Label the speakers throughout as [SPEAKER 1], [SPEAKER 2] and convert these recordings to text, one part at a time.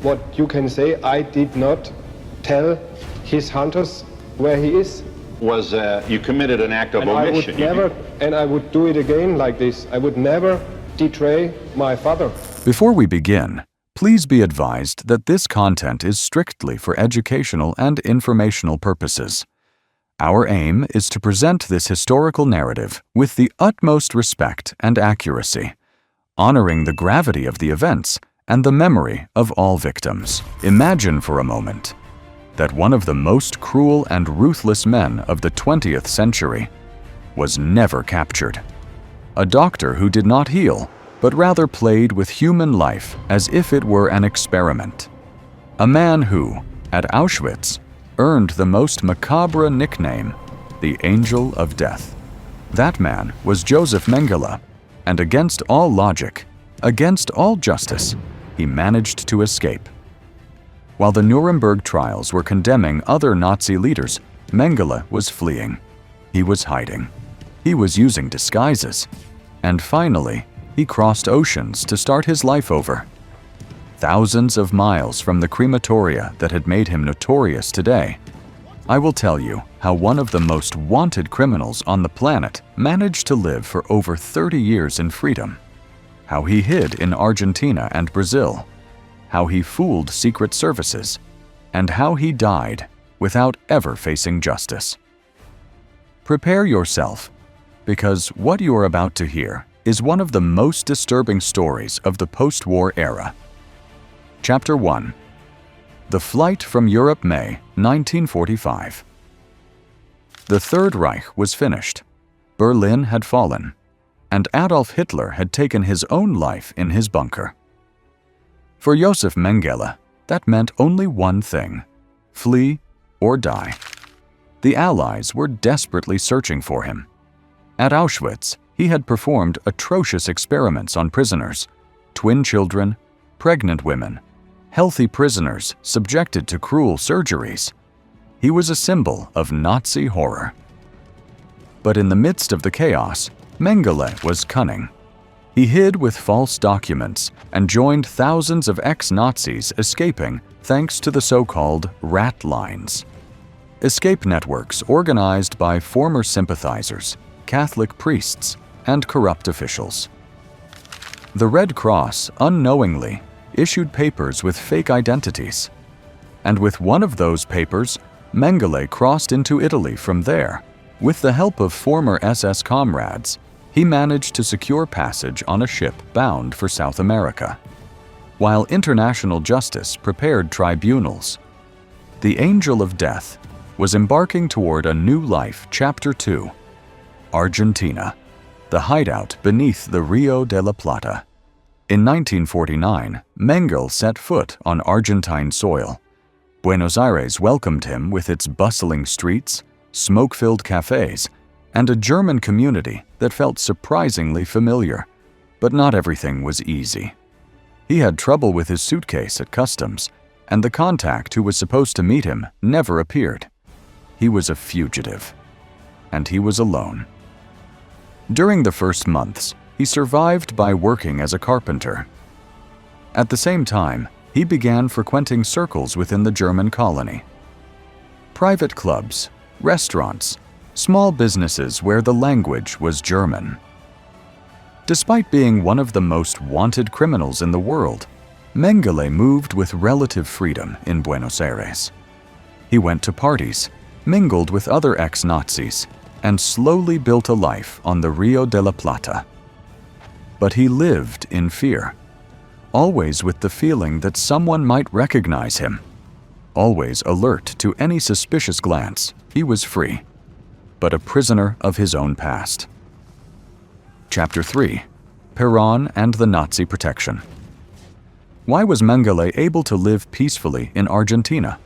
[SPEAKER 1] what you can say, I did not tell his hunters where he is.
[SPEAKER 2] Was you committed an act of omission?
[SPEAKER 1] And I would do it again like this. I would never betray my father.
[SPEAKER 3] Before we begin, please be advised that this content is strictly for educational and informational purposes. Our aim is to present this historical narrative with the utmost respect and accuracy, honoring the gravity of the events and the memory of all victims. Imagine for a moment that one of the most cruel and ruthless men of the 20th century was never captured. A doctor who did not heal, but rather played with human life as if it were an experiment. A man who, at Auschwitz, earned the most macabre nickname, the Angel of Death. That man was Josef Mengele, and against all logic, against all justice, he managed to escape. While the Nuremberg trials were condemning other Nazi leaders, Mengele was fleeing. He was hiding. He was using disguises. And finally, he crossed oceans to start his life over. Thousands of miles from the crematoria that had made him notorious today, I will tell you how one of the most wanted criminals on the planet managed to live for over 30 years in freedom, how he hid in Argentina and Brazil, how he fooled secret services, and how he died without ever facing justice. Prepare yourself, because what you are about to hear is one of the most disturbing stories of the post-war era. Chapter 1. The Flight from Europe, May 1945. The Third Reich was finished. Berlin had fallen, and Adolf Hitler had taken his own life in his bunker. For Josef Mengele, that meant only one thing: flee or die. The Allies were desperately searching for him. At Auschwitz, he had performed atrocious experiments on prisoners, twin children, pregnant women, healthy prisoners subjected to cruel surgeries. He was a symbol of Nazi horror. But in the midst of the chaos, Mengele was cunning. He hid with false documents and joined thousands of ex-Nazis escaping thanks to the so-called rat lines. Escape networks organized by former sympathizers, Catholic priests, and corrupt officials. The Red Cross unknowingly issued papers with fake identities. And with one of those papers, Mengele crossed into Italy from there. With the help of former SS comrades, he managed to secure passage on a ship bound for South America. While international justice prepared tribunals, the Angel of Death was embarking toward a new life. Chapter 2. Argentina, the hideout beneath the Rio de la Plata. In 1949, Mengele set foot on Argentine soil. Buenos Aires welcomed him with its bustling streets, smoke-filled cafes, and a German community that felt surprisingly familiar. But not everything was easy. He had trouble with his suitcase at customs, and the contact who was supposed to meet him never appeared. He was a fugitive, and he was alone. During the first months, he survived by working as a carpenter. At the same time, he began frequenting circles within the German colony. Private clubs, restaurants, small businesses where the language was German. Despite being one of the most wanted criminals in the world, Mengele moved with relative freedom in Buenos Aires. He went to parties, mingled with other ex-Nazis, and slowly built a life on the Rio de la Plata. But he lived in fear, always with the feeling that someone might recognize him. Always alert to any suspicious glance, he was free, but a prisoner of his own past. Chapter 3. Perón and the Nazi Protection. Why was Mengele able to live peacefully in Argentina?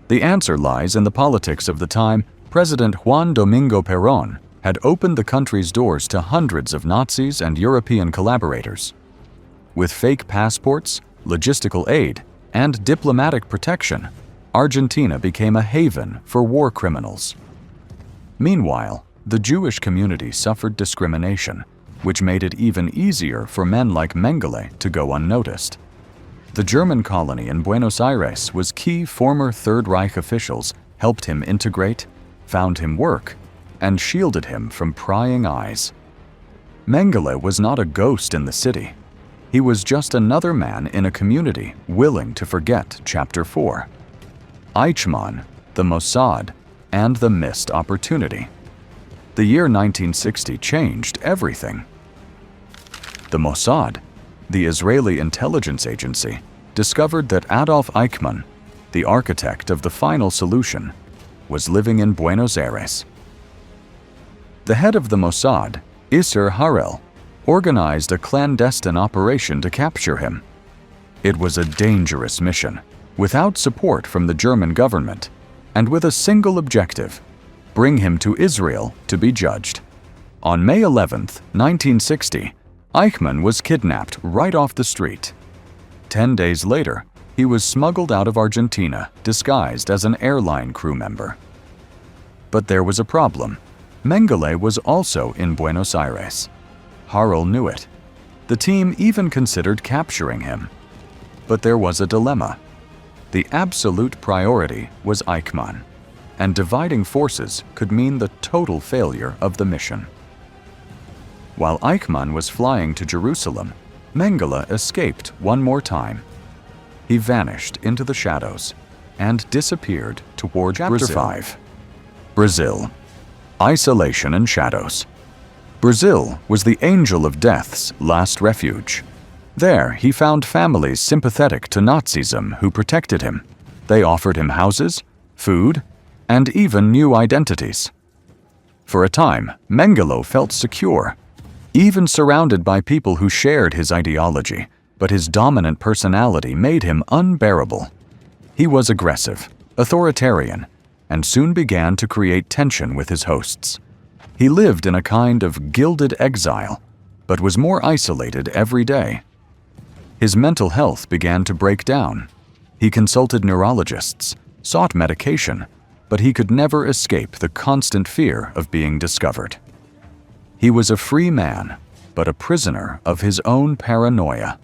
[SPEAKER 3] The answer lies in the politics of the time. President Juan Domingo Perón had opened the country's doors to hundreds of Nazis and European collaborators. With fake passports, logistical aid, and diplomatic protection, Argentina became a haven for war criminals. Meanwhile, the Jewish community suffered discrimination, which made it even easier for men like Mengele to go unnoticed. The German colony in Buenos Aires was key. Former Third Reich officials helped him integrate, found him work, and shielded him from prying eyes. Mengele was not a ghost in the city. He was just another man in a community willing to forget Chapter 4. Eichmann, the Mossad, and the missed opportunity. The year 1960 changed everything. The Mossad, the Israeli intelligence agency, discovered that Adolf Eichmann, the architect of the final solution, was living in Buenos Aires. The head of the Mossad, Isser Harel, organized a clandestine operation to capture him. It was a dangerous mission, without support from the German government, and with a single objective: bring him to Israel to be judged. On May 11, 1960, Eichmann was kidnapped right off the street. 10 days later, he was smuggled out of Argentina, disguised as an airline crew member. But there was a problem. Mengele was also in Buenos Aires. Harel knew it. The team even considered capturing him. But there was a dilemma. The absolute priority was Eichmann, and dividing forces could mean the total failure of the mission. While Eichmann was flying to Jerusalem, Mengele escaped one more time. He vanished into the shadows and disappeared toward Chapter 5. Brazil. Isolation and shadows. Brazil was the angel of death's last refuge. There, he found families sympathetic to Nazism who protected him. They offered him houses, food, and even new identities. For a time, Mengele felt secure, even surrounded by people who shared his ideology, but his dominant personality made him unbearable. He was aggressive, authoritarian, and soon began to create tension with his hosts. He lived in a kind of gilded exile, but was more isolated every day. His mental health began to break down. He consulted neurologists, sought medication, but he could never escape the constant fear of being discovered. He was a free man, but a prisoner of his own paranoia.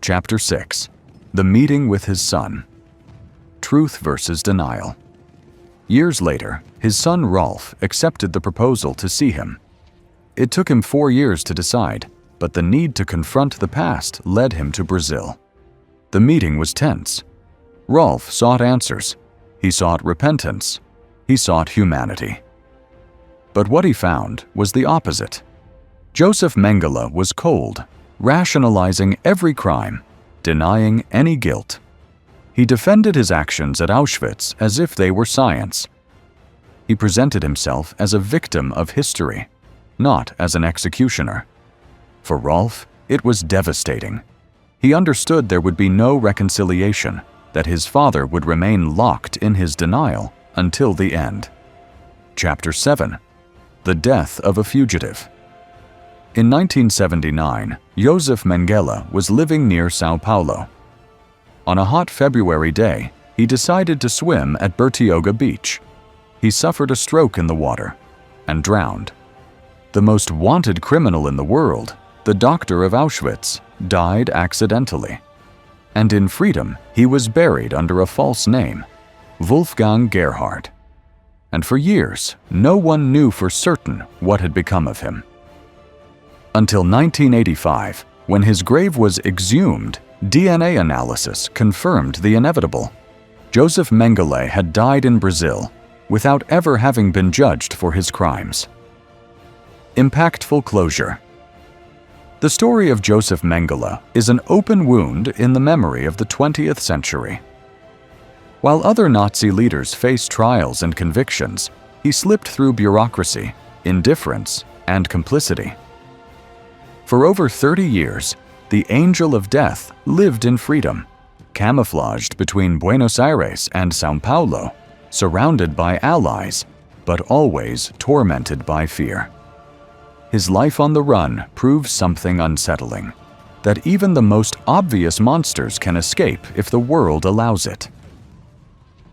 [SPEAKER 3] Chapter 6. The Meeting with His Son. Truth versus Denial. Years later, his son Rolf accepted the proposal to see him. It took him 4 years to decide, but the need to confront the past led him to Brazil. The meeting was tense. Rolf sought answers. He sought repentance. He sought humanity. But what he found was the opposite. Josef Mengele was cold, rationalizing every crime, denying any guilt. He defended his actions at Auschwitz as if they were science. He presented himself as a victim of history, not as an executioner. For Rolf, it was devastating. He understood there would be no reconciliation, that his father would remain locked in his denial until the end. Chapter 7. The Death of a Fugitive. In 1979, Josef Mengele was living near São Paulo. On a hot February day, he decided to swim at Bertioga Beach. He suffered a stroke in the water and drowned. The most wanted criminal in the world, the doctor of Auschwitz, died accidentally. And in freedom, he was buried under a false name, Wolfgang Gerhard. And for years, no one knew for certain what had become of him. Until 1985, when his grave was exhumed, DNA analysis confirmed the inevitable. Josef Mengele had died in Brazil without ever having been judged for his crimes. Impactful closure. The story of Josef Mengele is an open wound in the memory of the 20th century. While other Nazi leaders faced trials and convictions, he slipped through bureaucracy, indifference, and complicity. For over 30 years, the Angel of Death lived in freedom, camouflaged between Buenos Aires and São Paulo, surrounded by allies, but always tormented by fear. His life on the run proves something unsettling, that even the most obvious monsters can escape if the world allows it.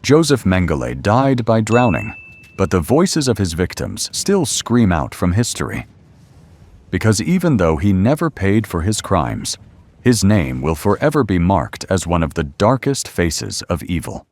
[SPEAKER 3] Josef Mengele died by drowning, but the voices of his victims still scream out from history. Because even though he never paid for his crimes, His name will forever be marked as one of the darkest faces of evil.